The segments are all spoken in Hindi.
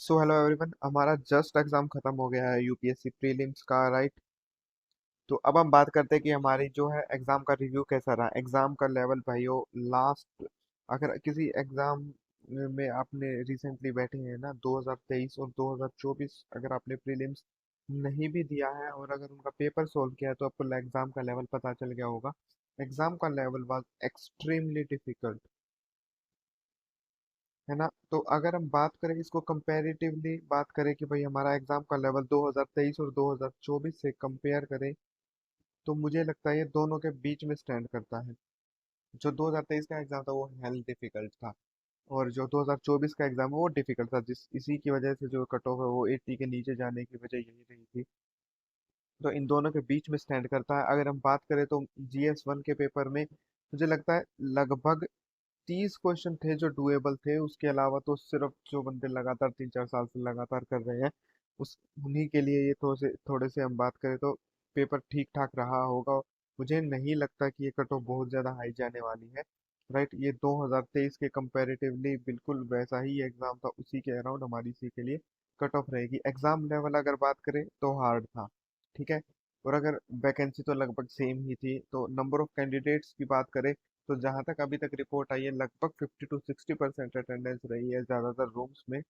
सो हेलो एवरीवन, हमारा जस्ट एग्जाम खत्म हो गया है यूपीएससी प्रीलिम्स का, राइट। तो अब हम बात करते हैं कि हमारी जो है एग्जाम का रिव्यू कैसा रहा। एग्जाम का लेवल भाइयों, लास्ट अगर किसी एग्जाम में आपने रिसेंटली बैठे हैं ना, 2023 और 2024, अगर आपने प्रीलिम्स नहीं भी दिया है और अगर उनका पेपर सोल्व किया है तो आपको एग्जाम का लेवल पता चल गया होगा। एग्जाम का लेवल वाज एक्सट्रीमली डिफिकल्ट, है ना। तो अगर हम बात करें इसको कंपैरेटिवली, बात करें कि भाई हमारा एग्जाम का लेवल 2023 और 2024 से कंपेयर करें, तो मुझे लगता है ये दोनों के बीच में स्टैंड करता है। जो 2023 का एग्जाम था वो हेल डिफिकल्ट था, और जो 2024 का एग्जाम है वो डिफिकल्ट था, जिस इसी की वजह से जो कट ऑफ है वो 80 के नीचे जाने की वजह यही रही थी। तो इन दोनों के बीच में स्टैंड करता है। अगर हम बात करें तो जीएस 1 के पेपर में मुझे लगता है लगभग 30 क्वेश्चन थे जो डुएबल थे। उसके अलावा तो सिर्फ जो बंदे लगातार 3-4 साल से लगातार कर रहे हैं, उस उन्हीं के लिए ये थोड़े से हम बात करें तो पेपर ठीक ठाक रहा होगा। मुझे नहीं लगता कि ये कट ऑफ बहुत ज़्यादा हाई जाने वाली है, राइट। ये 2023 के कंपैरेटिवली बिल्कुल वैसा ही एग्ज़ाम था, उसी के अराउंड हमारी इसी के लिए कट ऑफ रहेगी। एग्ज़ाम लेवल अगर बात करें तो हार्ड था, ठीक है। और अगर वैकेंसी तो लगभग सेम ही थी, तो नंबर ऑफ कैंडिडेट्स की बात करें तो जहां तक अभी तक रिपोर्ट आई है लगभग 50 to 60% अटेंडेंस रही है ज़्यादातर रूम्स में।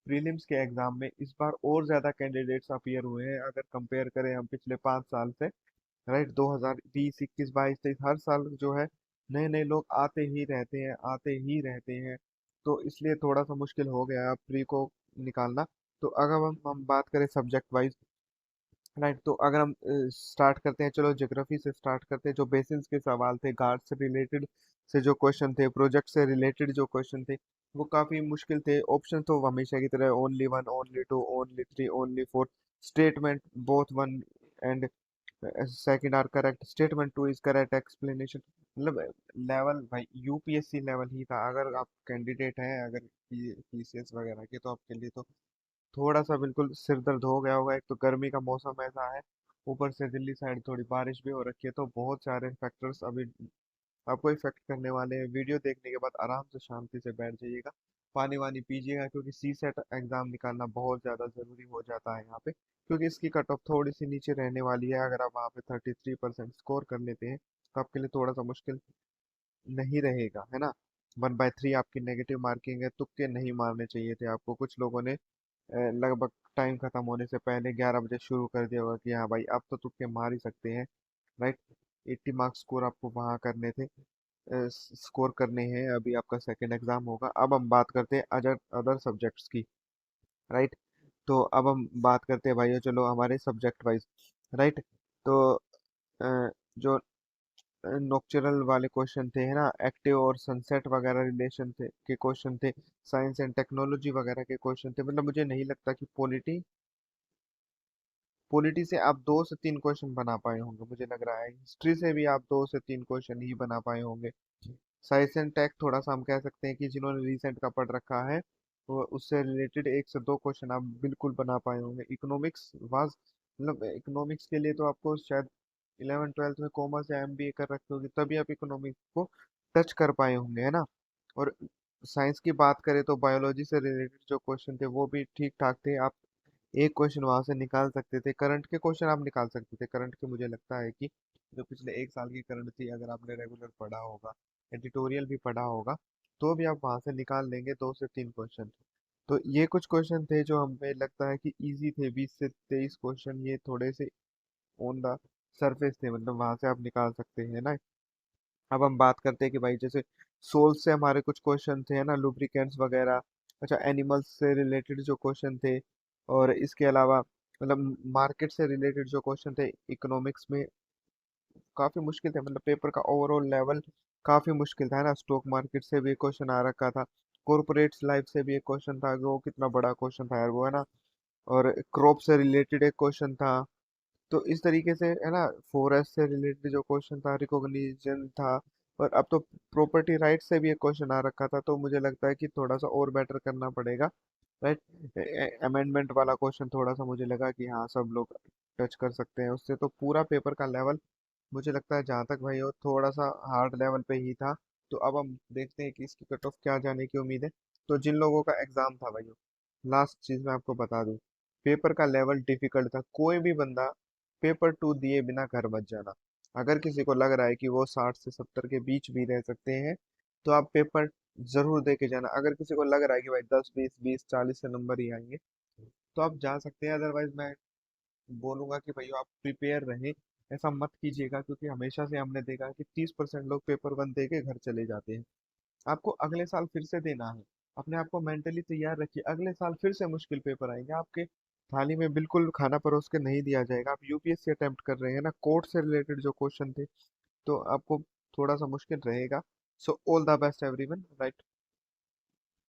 प्रीलिम्स के एग्जाम में इस बार और ज़्यादा कैंडिडेट्स अपीयर हुए हैं अगर कंपेयर करें हम पिछले 5 साल से, राइट। 2020, 21, 22, 23 हर साल जो है नए नए लोग आते ही रहते हैं, आते ही रहते हैं। तो इसलिए थोड़ा सा मुश्किल हो गया है अब प्री को निकालना। तो अगर हम बात करें सब्जेक्ट वाइज, राइट, तो अगर हम स्टार्ट करते हैं, चलो ज्योग्राफी से स्टार्ट करते हैं। जो बेसिस के सवाल थे, गार्ड से रिलेटेड से जो क्वेश्चन थे, प्रोजेक्ट से रिलेटेड जो क्वेश्चन थे, वो काफी मुश्किल थे। ऑप्शन तो हमेशा की तरह only one, only two, only three, only four, statement both one and second are correct, statement two is correct, explanation. मतलब लेवल भाई यूपीएससी लेवल ही था। अगर आप कैंडिडेट हैं अगर पीसीएस वगैरह के, तो आपके लिए तो थोड़ा सा बिल्कुल सिर दर्द हो गया होगा। एक तो गर्मी का मौसम ऐसा है, ऊपर से दिल्ली साइड थोड़ी बारिश भी हो रखी है, तो बहुत सारे फैक्टर्स अभी आपको इफेक्ट करने वाले हैं। वीडियो देखने के बाद आराम से शांति से बैठ जाइएगा, पानी वानी पीजिएगा, क्योंकि सी सेट एग्जाम निकालना बहुत ज़्यादा ज़रूरी हो जाता है यहाँ पे, क्योंकि इसकी कट ऑफ थोड़ी सी नीचे रहने वाली है। अगर आप वहाँ पे 33% स्कोर कर लेते हैं तो आपके लिए थोड़ा सा मुश्किल नहीं रहेगा, है ना। 1/3 आपकी नेगेटिव मार्किंग है, तुक्के नहीं मारने चाहिए थे आपको। कुछ लोगों ने लगभग टाइम खत्म होने से पहले 11 बजे शुरू कर दिया होगा कि हाँ भाई अब तो तुक्के मार ही सकते हैं, राइट। 80 मार्क्स स्कोर आपको वहाँ करने थे, स्कोर करने हैं। अभी आपका सेकंड एग्जाम होगा। अब हम बात करते हैं अदर अदर सब्जेक्ट्स की, राइट। तो अब हम बात करते हैं भाइयों, चलो हमारे सब्जेक्ट वाइज, राइट। तो जो नोक्चुरल वाले क्वेश्चन थे, है ना, एक्टिव और सनसेट वगैरह रिलेशन थे के क्वेश्चन थे, साइंस एंड टेक्नोलॉजी वगैरह के क्वेश्चन थे। मतलब मुझे नहीं लगता कि पॉलिटी से आप 2 से 3 क्वेश्चन बना पाए होंगे, मुझे लग रहा है हिस्ट्री से भी आप 2 से 3 क्वेश्चन ही बना पाए होंगे। साइंस एंड टेक थोड़ा सा हम कह सकते हैं कि जिन्होंने रिसेंट का पढ़ रखा है वो उससे रिलेटेड 1 से 2 क्वेश्चन आप बिल्कुल बना पाए होंगे। इकोनॉमिक्स वाज, मतलब इकोनॉमिक्स के लिए तो आपको शायद 11th 12th में कॉमर्स या एमबीए कर रखे होगी, तभी आप इकोनॉमिक्स को टच कर पाए होंगे, है ना। और साइंस की बात करें तो बायोलॉजी से रिलेटेड जो क्वेश्चन थे वो भी ठीक ठाक थे। आप एक क्वेश्चन वहां से निकाल सकते थे, करंट के क्वेश्चन आप निकाल सकते थे। करंट के मुझे लगता है कि जो पिछले 1 साल की करंट थी, अगर आपने रेगुलर पढ़ा होगा, एडिटोरियल भी पढ़ा होगा, तो भी आप वहां से निकाल लेंगे 2 से 3 क्वेश्चन। तो ये कुछ क्वेश्चन थे जो हमें लगता है कि इजी थे। 20 से 23 क्वेश्चन ये थोड़े से ऑन द सरफेस थे, मतलब वहां से आप निकाल सकते हैं ना। अब हम बात करते हैं कि भाई जैसे सोल से हमारे कुछ क्वेश्चन थे, है ना, लुब्रिकेंट्स वगैरह, अच्छा एनिमल्स से रिलेटेड जो क्वेश्चन थे, और इसके अलावा मतलब मार्केट से रिलेटेड जो क्वेश्चन थे इकोनॉमिक्स में, काफी मुश्किल थे। मतलब पेपर का ओवरऑल लेवल काफी मुश्किल था, है ना। स्टॉक मार्केट से भी एक क्वेश्चन आ रखा था, कॉर्पोरेट लाइफ से भी एक क्वेश्चन था, वो कितना बड़ा क्वेश्चन था यार वो, है ना। और क्रॉप से रिलेटेड एक क्वेश्चन था। तो इस तरीके से, है ना, फॉरेस्ट से रिलेटेड जो क्वेश्चन था, रिकॉग्निशन था। और अब तो प्रॉपर्टी राइट से भी एक क्वेश्चन आ रखा था, तो मुझे लगता है कि थोड़ा सा और बेटर करना पड़ेगा, राइट। अमेंडमेंट वाला क्वेश्चन थोड़ा सा मुझे लगा कि हाँ सब लोग टच कर सकते हैं उससे। तो पूरा पेपर का लेवल मुझे लगता है जहाँ तक भाई वो थोड़ा सा हार्ड लेवल पे ही था। तो अब हम देखते हैं कि इसकी कट ऑफ क्या जाने की उम्मीद है। तो जिन लोगों का एग्जाम था भाई, लास्ट चीज मैं आपको बता दूं, पेपर का लेवल डिफिकल्ट था। कोई भी बंदा पेपर 2 दिए बिना घर मत जाना। अगर किसी को लग रहा है कि वो 60 से 70 के बीच भी रह सकते हैं, तो आप पेपर जरूर दे के जाना। अगर किसी को लग रहा है कि भाई 10 20 20 40 से नंबर ही आएंगे, तो आप जा सकते हैं। अदरवाइज मैं बोलूंगा कि भैया आप प्रिपेयर रहें। ऐसा मत कीजिएगा, क्योंकि हमेशा से हमने देखा है कि 30% लोग पेपर 1 दे के घर चले जाते हैं। आपको अगले साल फिर से देना है। अपने आप को मेंटली तैयार रखिए, अगले साल फिर से मुश्किल पेपर आएंगे आपके। थाली में बिल्कुल खाना परोस के नहीं दिया जाएगा। आप यूपीएससी अटेम्प्ट कर रहे हैं ना, कोर्ट से रिलेटेड जो क्वेश्चन थे, तो आपको थोड़ा सा मुश्किल रहेगा। So all the best everyone, right.